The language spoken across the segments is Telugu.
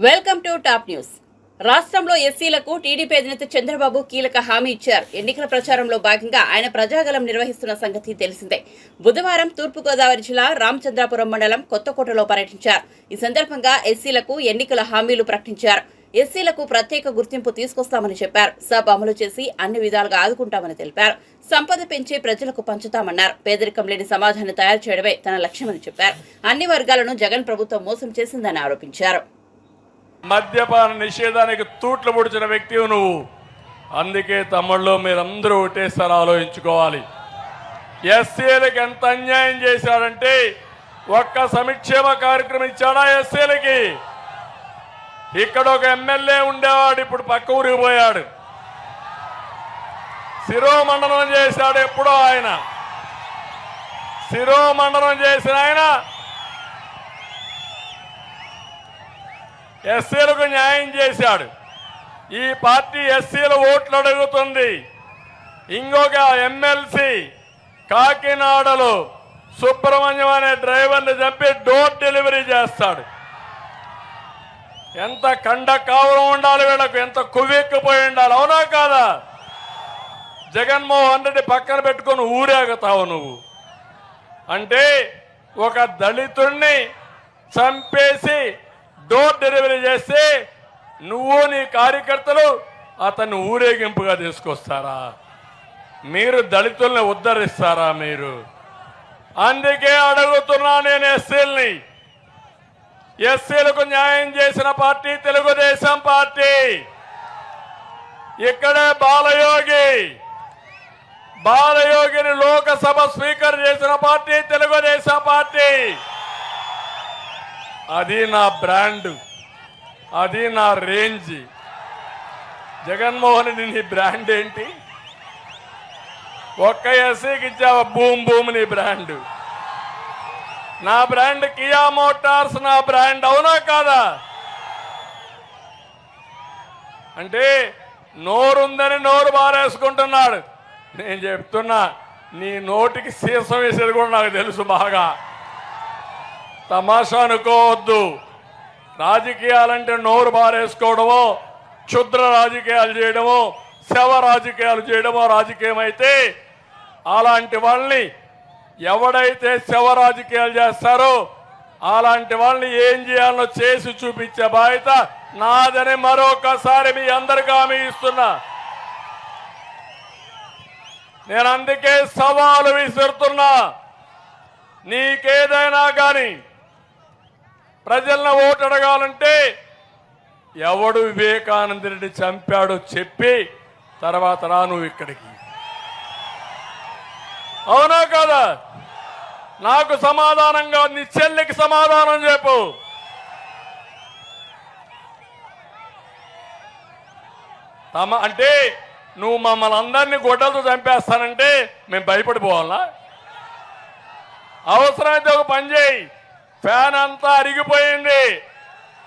Welcome to top news. రాష్ట్రంలో ఎస్సీలకు టీడీపీ అధినేత చంద్రబాబు కీలక హామీ ఇచ్చారు. ఎన్నికల ప్రచారంలో భాగంగా ఆయన ప్రజాగలం నిర్వహిస్తున్న సంగతి తెలిసిందే. బుధవారం తూర్పుగోదావరి జిల్లా రామచంద్రాపురం మండలం కొత్తకోటలో పర్యటించారు. ఈ సందర్భంగా ఎస్సీలకు ఎన్నికల హామీలు ప్రకటించారు. ఎస్సీలకు ప్రత్యేక గుర్తింపు తీసుకొస్తామని చెప్పారు. సబ్ అమలు చేసి అన్ని విధాలుగా ఆదుకుంటామని తెలిపారు. సంపద పెంచి ప్రజలకు పంచుతామన్నారు. పేదరికం లేని సమాజాన్ని తయారు చేయడమే తన లక్ష్యమని చెప్పారు. అన్ని వర్గాలను జగన్ ప్రభుత్వం మోసం చేసిందని ఆరోపించారు. మద్యపాన నిషేధానికి తూట్లు పొడిచిన వ్యక్తివి నువ్వు. అందుకే తమ్ముళ్ళు మీరందరూ ఒకటేసారి ఆలోచించుకోవాలి. ఎస్సీలకు ఎంత అన్యాయం చేశాడంటే ఒక్క సంక్షేమ కార్యక్రమం ఇచ్చాడా ఎస్సీలకి? ఇక్కడ ఒక ఎమ్మెల్యే ఉండేవాడు, ఇప్పుడు పక్క ఊరికి పోయాడు. శిరోమండనం చేశాడు ఎప్పుడో ఆయన. శిరోమండనం చేసిన ఆయన ఎస్సీలకు న్యాయం చేశాడు. ఈ పార్టీ ఎస్సీల ఓట్లు అడుగుతుంది. ఇంకొక ఎమ్మెల్సీ కాకినాడలో సుబ్రహ్మణ్యం అనే డ్రైవర్ని చంపి డోర్ డెలివరీ చేస్తాడు. ఎంత కండ కావడం ఉండాలి వీళ్ళకు, ఎంత కువ్వెక్కిపోయి ఉండాలి, అవునా కాదా? జగన్మోహన్ రెడ్డి పక్కన పెట్టుకొని ఊరేగుతావు నువ్వు. అంటే ఒక దళితుణ్ణి చంపేసి డోర్ డెలివరీ చేస్తే నువ్వు నీ కార్యకర్తలు అతన్ని ఊరేగింపుగా తీసుకొస్తారా? మీరు దళితుల్ని ఉద్ధరిస్తారా మీరు? అందుకే అడుగుతున్నా నేను ఎస్సీల్ని. ఎస్సీలకు న్యాయం చేసిన పార్టీ తెలుగుదేశం పార్టీ. ఇక్కడే బాలయోగిని లోకసభ స్పీకర్ చేసిన పార్టీ తెలుగుదేశం పార్టీ. అది నా బ్రాండ్, అది నా రేంజ్. జగన్మోహన్ రెడ్డి నీ బ్రాండ్ ఏంటి? ఒక్క ఎస్సీకి ఇచ్చావా భూమి నీ బ్రాండ్. నా బ్రాండ్ కియా మోటార్స్, నా బ్రాండ్, అవునా కాదా? అంటే నోరుందని నోరు బారేసుకుంటున్నాడు. నేను చెప్తున్నా, నీ నోటికి సీసం వేసేది కూడా నాకు తెలుసు బాగా. తమాషా అనుకోవద్దు. రాజకీయాలంటే నోరు బారేసుకోవడమో, క్షుద్ర రాజకీయాలు చేయడమో, శవ రాజకీయాలు చేయడమో రాజకీయం అయితే, అలాంటి వాళ్ళని ఎవడైతే శవ రాజకీయాలు చేస్తారో అలాంటి వాళ్ళని ఏం చేయాలో చేసి చూపించే బాధ్యత నాదని మరొకసారి మీ అందరికీ హామీ ఇస్తున్నా. నేను అందుకే సవాలు విసురుతున్నా. నీకేదైనా కానీ ప్రజలను ఓటు అడగాలంటే ఎవడు వివేకానంద రెడ్డి చంపాడో చెప్పి తర్వాత రా నువ్వు ఇక్కడికి, అవునా కదా? నాకు సమాధానంగా నీ చెల్లికి సమాధానం చెప్పు. అంటే నువ్వు మమ్మల్ని అందరినీ గొడ్డలతో చంపేస్తానంటే మేము భయపడిపోవాలా? అవసరమైతే ఒక పని చేయి, ఫ్యాన్ అంతా అరిగిపోయింది,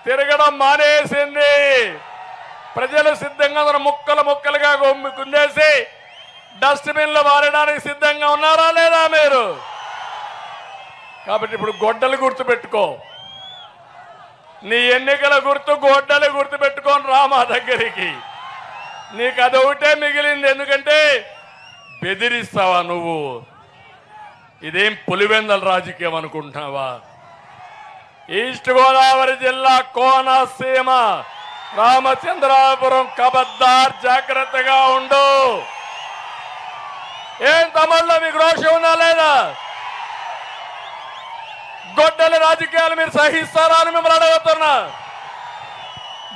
తిరగడం మానేసింది, ప్రజలు సిద్ధంగా ముక్కలుగా గుంజేసి డస్ట్బిన్లో మారడానికి సిద్ధంగా ఉన్నారా లేదా మీరు? కాబట్టి ఇప్పుడు గొడ్డలు గుర్తుపెట్టుకో. నీ ఎన్నికల గుర్తు గొడ్డలు గుర్తుపెట్టుకొని రా మా దగ్గరికి. నీకు అదొకటే మిగిలింది. ఎందుకంటే బెదిరిస్తావా నువ్వు? ఇదేం పులివెందల రాజకీయం అనుకుంటున్నావా? ఈస్ట్ గోదావరి జిల్లా కోనసీమ రామచంద్రాపురం కబద్దార్, జాగ్రత్తగా ఉండు. ఏం తమిళలో మీకు రోషం ఉందా లేదా? గొడ్డల రాజకీయాలు మీరు సహిస్తారా అని మిమ్మల్ని అడుగుతున్నా.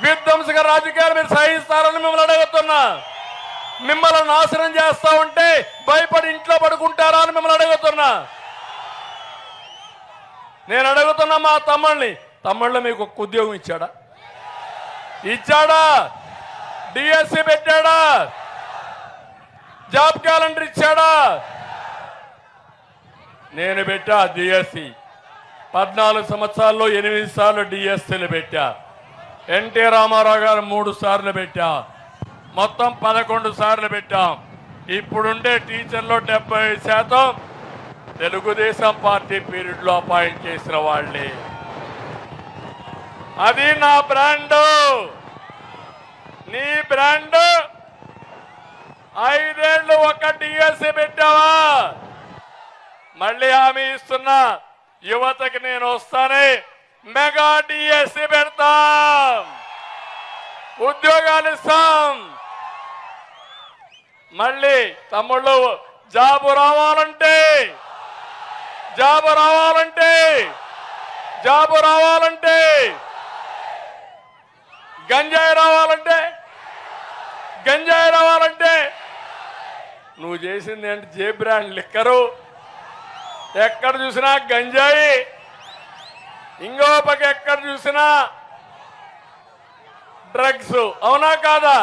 విధ్వంసక రాజకీయాలు మీరు సహిస్తారని మిమ్మల్ని అడుగుతున్నా. మిమ్మల్ని నాశనం చేస్తా ఉంటే భయపడి ఇంట్లో పడుకుంటారా అని మిమ్మల్ని అడుగుతున్నా. నేను అడుగుతున్నా మా తమ్ముళ్ళు మీకు ఒక ఉద్యోగం ఇచ్చాడా? డిఎస్సి పెట్టాడా? జాబ్ క్యాలెండర్ ఇచ్చాడా? నేను పెట్టా డిఎస్సి. 14 సంవత్సరాల్లో 8 సార్లు డిఎస్సీలు పెట్టా. ఎన్టీ రామారావు గారు 3 సార్లు పెట్టా. మొత్తం 11 సార్లు పెట్టాం. ఇప్పుడుండే టీచర్లో 70% తెలుగుదేశం పార్టీ పీరియడ్లో అపాయింట్ చేసిన వాళ్ళే. అది నా బ్రాండ్. నీ బ్రాండ్ 5 ఏళ్ళు ఒక డిఎస్సి పెట్టావా? మళ్ళీ హామీ ఇస్తున్నా, యువతకి నేను వస్తానే మెగా డిఎస్సి పెడతాం, ఉద్యోగాలు ఇస్తాం. మళ్ళీ తమ్ముళ్ళు జాబు రావాలంటే గంజాయి రావాలంటే నువ్వు చేసింది ఏంటి? జే బ్రాండ్ లిక్కరు, ఎక్కడ చూసినా గంజాయి, ఇంకో పక్క ఎక్కడ చూసినా డ్రగ్స్. అవునా కాదా?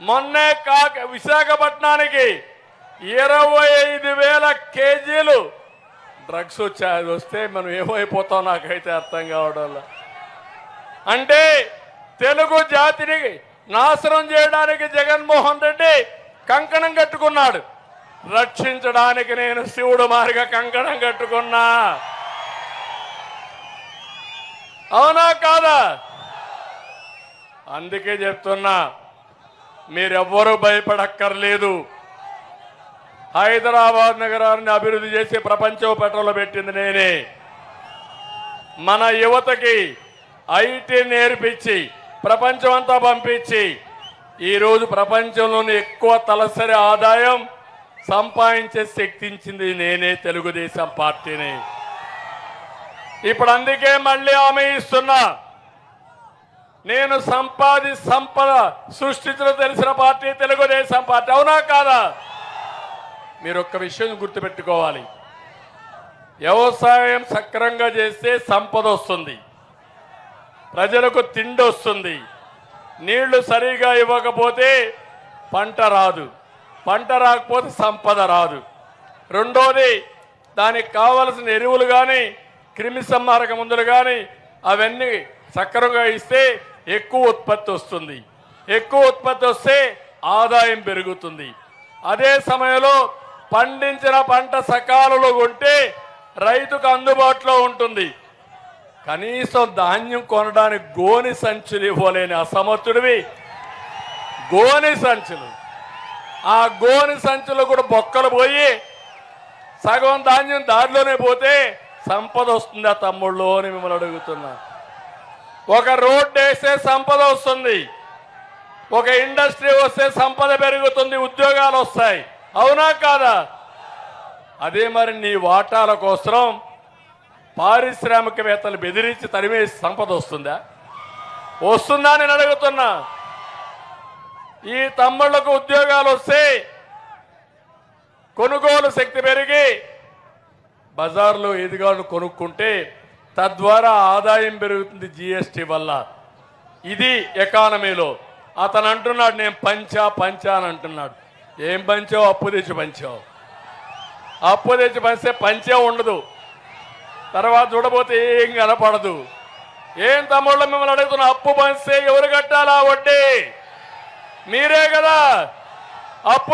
మొన్నే విశాఖపట్నానికి 25,000 కేజీలు డ్రగ్స్ వచ్చాయి. అది వస్తే మనం ఏమైపోతాం నాకైతే అర్థం కావడం. అంటే తెలుగు జాతిని నాశనం చేయడానికి జగన్మోహన్ రెడ్డి కంకణం కట్టుకున్నాడు. రక్షించడానికి నేను శివుడు మారిగా కంకణం కట్టుకున్నా. అవునా కాదా? అందుకే చెప్తున్నా, మీరెవ్వరూ భయపడక్కర్లేదు. హైదరాబాద్ నగరాన్ని అభివృద్ధి చేసి ప్రపంచం పట్టణంలో పెట్టింది నేనే. మన యువతకి ఐటీ నేర్పించి ప్రపంచం అంతా పంపించి ఈరోజు ప్రపంచంలోని ఎక్కువ తలసరి ఆదాయం సంపాదించే శక్తించింది నేనే, తెలుగుదేశం పార్టీని. ఇప్పుడు అందుకే మళ్ళీ హామీ ఇస్తున్నా, నేను సంపద సృష్టించడం తెలిసిన పార్టీ తెలుగుదేశం పార్టీ. అవునా కాదా? మీరు ఒక్క విషయం గుర్తుపెట్టుకోవాలి, వ్యవసాయం సక్రమంగా చేస్తే సంపద వస్తుంది, ప్రజలకు తిండి వస్తుంది. నీళ్లు సరిగా ఇవ్వకపోతే పంట రాదు, పంట రాకపోతే సంపద రాదు. రెండోది, దానికి కావలసిన ఎరువులు కానీ క్రిమి సంహారక మందులు కానీ అవన్నీ సక్రమంగా ఇస్తే ఎక్కువ ఉత్పత్తి వస్తుంది. ఎక్కువ ఉత్పత్తి వస్తే ఆదాయం పెరుగుతుంది. అదే సమయంలో పండించిన పంట సకాలంలో కొంటే రైతుకు అందుబాటులో ఉంటుంది. కనీసం ధాన్యం కొనడానికి గోని సంచులు ఇవ్వలేని అసమర్థుడివి. గోని సంచులు, ఆ గోని సంచులు కూడా బొక్కలు పోయి సగం ధాన్యం దారిలోనే పోతే సంపద వస్తుందా తమ్ముళ్ళు అని మిమ్మల్ని అడుగుతున్నా. ఒక రోడ్డు వేస్తే సంపద వస్తుంది, ఒక ఇండస్ట్రీ వస్తే సంపద పెరుగుతుంది, ఉద్యోగాలు వస్తాయి. అవునా కాదా? అదే మరి నీ వాటాల కోసం పారిశ్రామికవేత్తలు బెదిరించి తరిమే సంపద వస్తుందా? వస్తుందా నేను అడుగుతున్నా. ఈ తమ్ముళ్లకు ఉద్యోగాలు వస్తే కొనుగోలు శక్తి పెరిగి బజార్లో ఎదుగాను కొనుక్కుంటే తద్వారా ఆదాయం పెరుగుతుంది జిఎస్టీ వల్ల. ఇది ఎకానమీలో. అతను అంటున్నాడు నేను పంచా అని అంటున్నాడు. ఏం పంచావు? అప్పు తెచ్చి పంచావు. అప్పు తెచ్చి పంచితే పంచే ఉండదు, తర్వాత చూడబోతే ఏం కనపడదు. ఏం తమ్ముళ్ళు మిమ్మల్ని అడుగుతున్నా, అప్పు పంచితే ఎవరు కట్టాలా వడ్డీ? మీరే కదా. అప్పు